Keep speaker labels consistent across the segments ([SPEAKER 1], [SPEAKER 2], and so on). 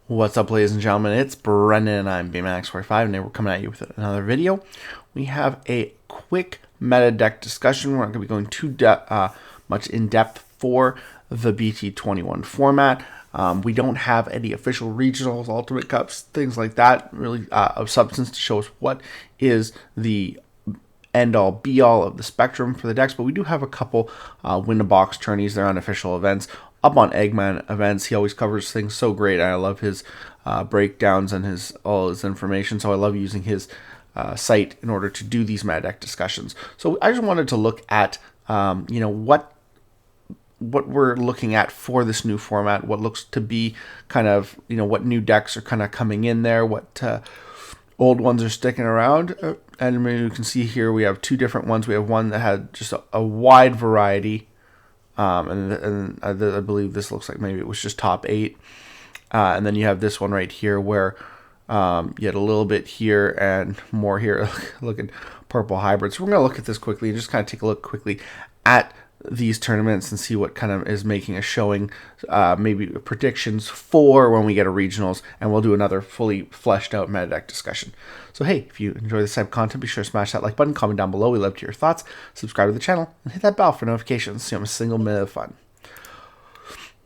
[SPEAKER 1] What's up, ladies and gentlemen? It's Brendan and I'm BMax45, and today we're coming at you with another video. We have a quick meta deck discussion. We're not going to be going too much in depth for the BT21 format. We don't have any official regionals, ultimate cups, things like that, really of substance to show us what is the end-all be-all of the spectrum for the decks, but we do have a couple Win-A-Box Tourneys. They're unofficial events up on Eggman events. He always covers things so great. I love his breakdowns and all his information, so I love using his site in order to do these meta deck discussions. So I just wanted to look at what we're looking at for this new format, what looks to be kind of, what new decks are kind of coming in there, what old ones are sticking around. And you can see here we have two different ones. We have one that had just a wide variety, and I believe this looks like maybe it was just top 8. And then you have this one right here where you had a little bit here and more here. Look at purple hybrids. So we're going to look at this quickly and just kind of take a look quickly at these tournaments and see what kind of is making a showing, maybe predictions for when we get a regionals, and we'll do another fully fleshed out meta deck discussion. So hey, if you enjoy this type of content, be sure to smash that like button, comment down below. We love to hear your thoughts, subscribe to the channel, and hit that bell for notifications so you have a single minute of fun.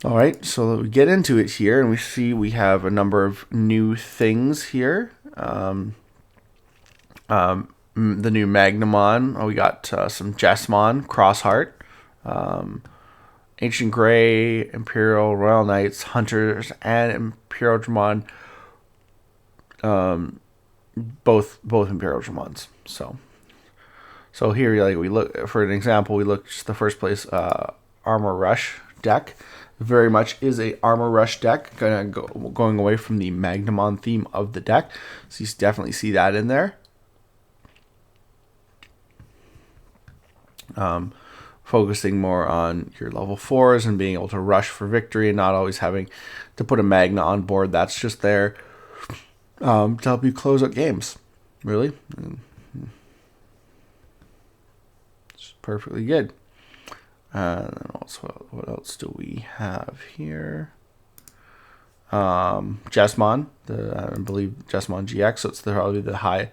[SPEAKER 1] All right, so we get into it here, and we see we have a number of new things here. The new Magnamon. Oh, we got some Jessamon, Crossheart. Ancient Grey, Imperial, Royal Knights, Hunters, and Imperial Dramon. Both Imperial Dramons. So here, like, we look for an example. We look just the first place Armor Rush deck. Very much is a Armor Rush deck, going away from the Magnamon theme of the deck. So you definitely see that in there. Focusing more on your level 4s and being able to rush for victory and not always having to put a Magna on board. That's just there to help you close out games. Really. It's perfectly good. And also, what else do we have here? Jessamon, I believe Jessamon GX, so it's probably the high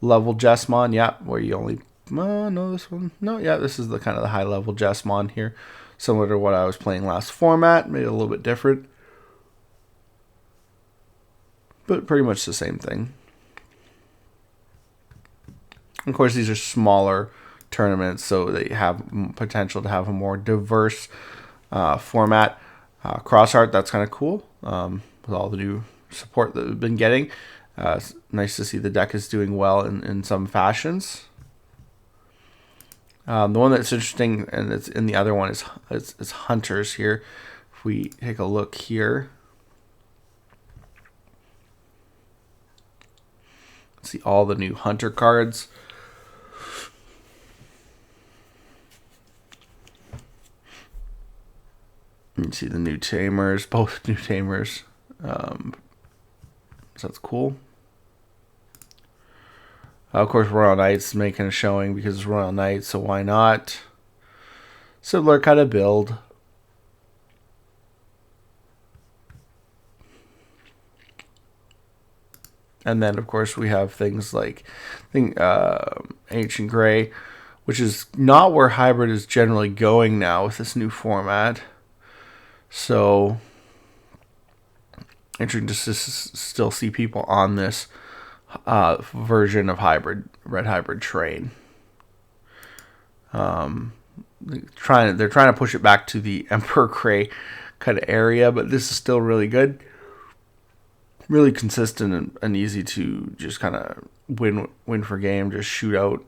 [SPEAKER 1] level Jessamon, yeah, where you only... no, this one. No, yeah, this is the kind of the high level Jessamon here. Similar to what I was playing last format, made it a little bit different. But pretty much the same thing. Of course, these are smaller tournaments, so they have potential to have a more diverse format. Crossheart, that's kind of cool. With all the new support that we've been getting. It's nice to see the deck is doing well in some fashions. The one that's interesting, and it's in the other one, is Hunters here. If we take a look here, see all the new Hunter cards. You can see the new Tamers, both new Tamers. So that's cool. Of course, Royal Knights making a showing because it's Royal Knights, so why not? Similar kind of build. And then, of course, we have things like Ancient Grey, which is not where Hybrid is generally going now with this new format. So, interesting to still see people on this version of Red Hybrid train. They're trying to push it back to the Emperor Grey kind of area, but this is still really good, really consistent and easy to just kind of win for game, just shoot out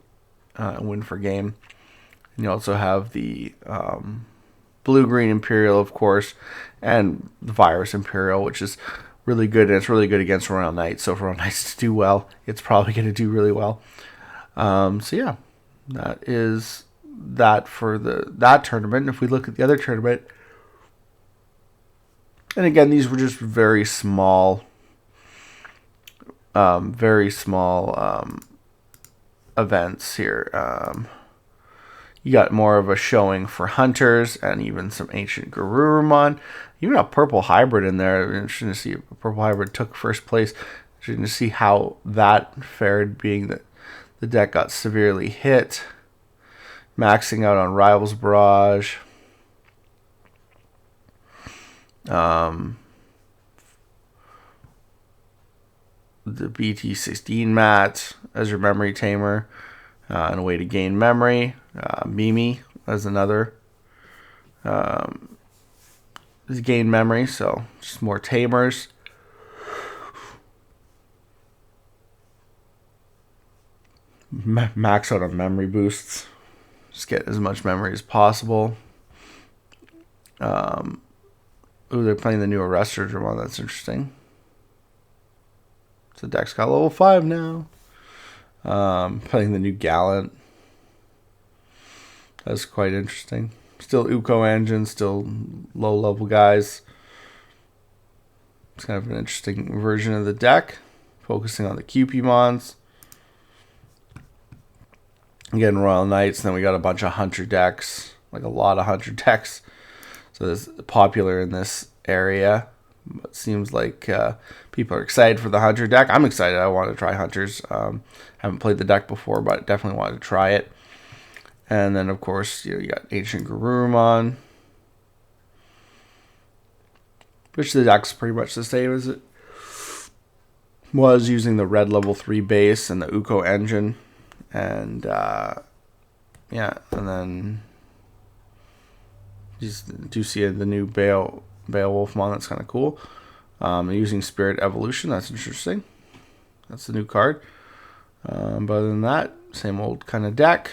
[SPEAKER 1] and win for game. And you also have the Blue-Green Imperial, of course, and the Virus Imperial, which is really good, and it's really good against Royal Knights. So for Royal Knights to do well, it's probably going to do really well. So yeah, that is that for that tournament. If we look at the other tournament, and again, these were just very small events here. You got more of a showing for hunters and even some ancient Garurumon. Even a purple hybrid in there. Interesting to see a purple hybrid took first place. Interesting to see how that fared, being that the deck got severely hit. Maxing out on Rivals Barrage. The BT21 mat as your memory tamer, and a way to gain memory. Mimi as another gain memory, so just more tamers. Max out on memory boosts. Just get as much memory as possible. Ooh, they're playing the new Arrestor Digimon. That's interesting. So deck's got level 5 now. Playing the new Gallant. That's quite interesting. Still Uko engine, still low level guys. It's kind of an interesting version of the deck. Focusing on the QPmons. Again, Royal Knights. And then we got a bunch of Hunter decks. Like a lot of Hunter decks. So it's popular in this area. But it seems like people are excited for the Hunter deck. I'm excited. I want to try Hunters. Haven't played the deck before, but definitely wanted to try it. And then, of course, you got Ancient Garurumon, which the deck's pretty much the same as it was, using the red level 3 base and the Uko engine. And, yeah, and then you do see the new Beowulfmon. That's kind of cool. Using Spirit Evolution. That's interesting. That's the new card. But other than that, same old kind of deck.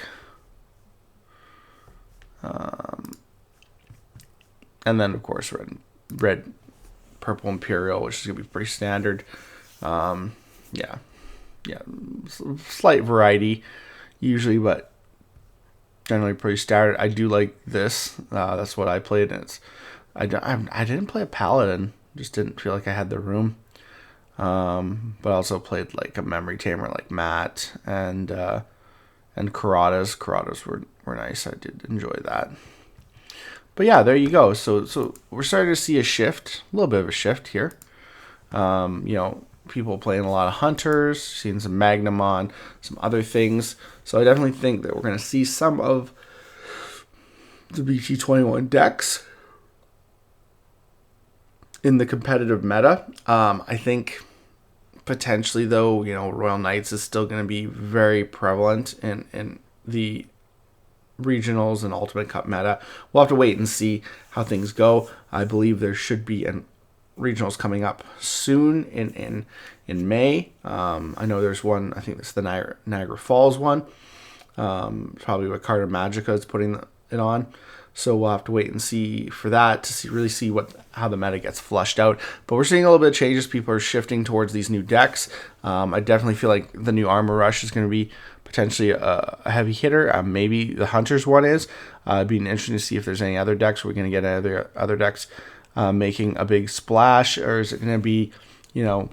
[SPEAKER 1] And then, of course, red, purple Imperial, which is going to be pretty standard. Yeah, slight variety usually, but generally pretty standard. I do like this. That's what I played, and I didn't play a Paladin. Just didn't feel like I had the room. But I also played like a memory tamer like Matt and Karatas. Karatas were nice. I did enjoy that. But yeah, there you go. So we're starting to see a shift, a little bit of a shift here. People playing a lot of Hunters, seeing some Magnamon, some other things. So I definitely think that we're going to see some of the BT21 decks in the competitive meta. I think potentially, though, Royal Knights is still going to be very prevalent in the regionals and Ultimate Cup meta. We'll have to wait and see how things go. I believe there should be regionals coming up soon in May. I know there's one. I think it's the Niagara Falls one. Probably what Carta Magica is putting it on. So we'll have to wait and see for that to really see how the meta gets flushed out. But we're seeing a little bit of changes. People are shifting towards these new decks. I definitely feel like the new Armor Rush is going to be potentially a heavy hitter. Maybe the Hunters one is. It'd be interesting to see if there's any other decks. We're going to get other decks making a big splash, or is it going to be, we're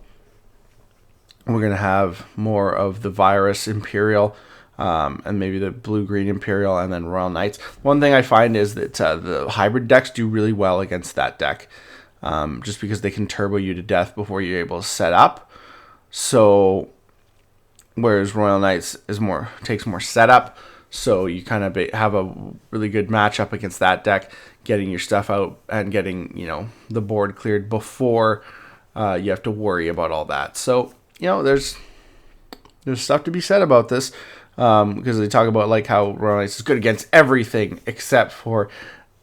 [SPEAKER 1] going to have more of the Virus Imperial, and maybe the Blue-Green Imperial, and then Royal Knights. One thing I find is that the hybrid decks do really well against that deck, just because they can turbo you to death before you're able to set up. So, whereas Royal Knights takes more setup, so you kind of have a really good matchup against that deck, getting your stuff out and getting the board cleared before you have to worry about all that. So there's stuff to be said about this, because they talk about like how Royal Knights is good against everything except for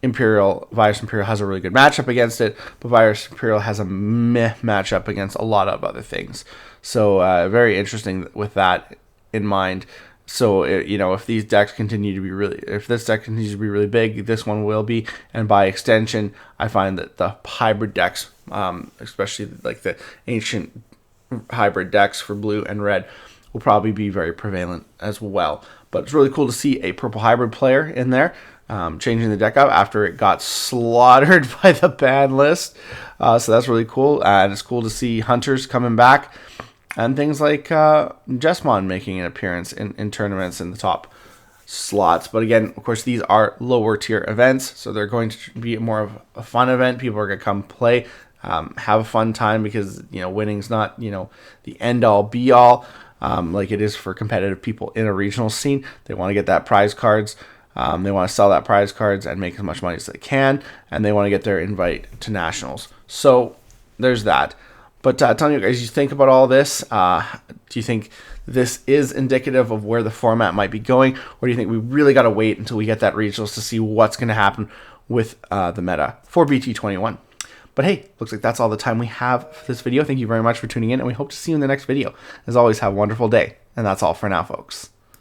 [SPEAKER 1] Imperial. Virus Imperial has a really good matchup against it, but Virus Imperial has a meh matchup against a lot of other things. So very interesting with that in mind. So if these decks continue to be if this deck continues to be really big, this one will be, and by extension, I find that the hybrid decks, especially like the ancient hybrid decks for blue and red, will probably be very prevalent as well. But it's really cool to see a purple hybrid player in there, changing the deck up after it got slaughtered by the ban list. So that's really cool, and it's cool to see Hunters coming back. And things like Jesmon making an appearance in tournaments in the top slots. But again, of course, these are lower tier events, so they're going to be more of a fun event. People are going to come play, have a fun time, because winning's not the end all be all like it is for competitive people in a regional scene. They want to get that prize cards. They want to sell that prize cards and make as much money as they can, and they want to get their invite to nationals. So there's that. But telling you guys, you think about all this, do you think this is indicative of where the format might be going, or do you think we really got to wait until we get that regionals to see what's going to happen with the meta for BT21? But hey, looks like that's all the time we have for this video. Thank you very much for tuning in, and we hope to see you in the next video. As always, have a wonderful day, and that's all for now, folks.